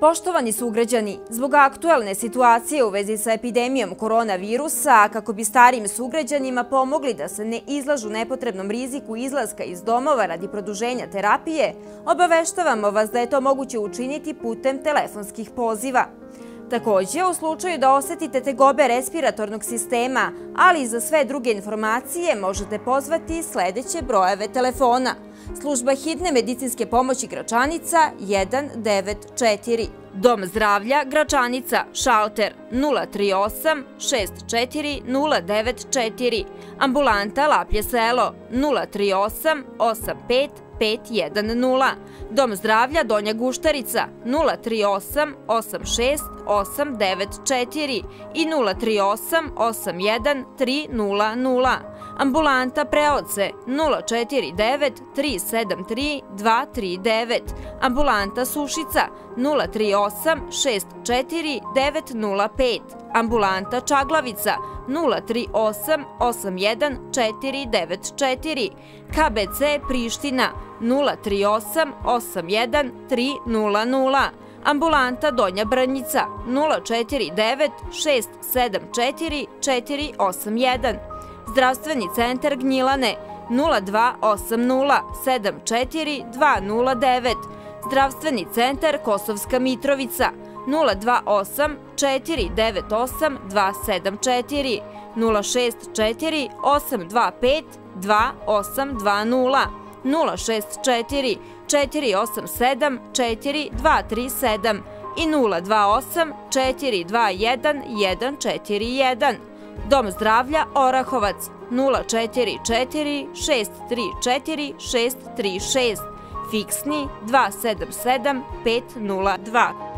Poštovani sugrađani, zbog aktuelne situacije u vezi sa epidemijom koronavirusa, a kako bi starijim sugrađanima pomogli da se ne izlažu nepotrebnom riziku izlaska iz domova radi produženja terapije, obaveštavamo vas da je to moguće učiniti putem telefonskih poziva. Također, u slučaju da osetite tegobe respiratornog sistema, ali i za sve druge informacije možete pozvati sljedeće brojeve telefona. Služba hitne medicinske pomoći Gračanica 194, Dom zdravlja Gračanica, šalter 038 64 094, ambulanta Laplje selo 038 85 510, Dom zdravlja Donja Guštarica 038 86 894 i 038 81 300, ambulanta Preoce 049 373 239, ambulanta Sušica 038 64 905, ambulanta Čaglavica 038 81 494, KBC Priština 038 81 300, ambulanta Donja Brnjica 049 674 481, zdravstveni centar Gnjilane 0280 74 209, zdravstveni centar Kosovska Mitrovica 028 498 274, 064 825 2820, 064 487 4237 i 028 421 141. Dom zdravlja Orahovac 044 634 636, fiksni 277 502.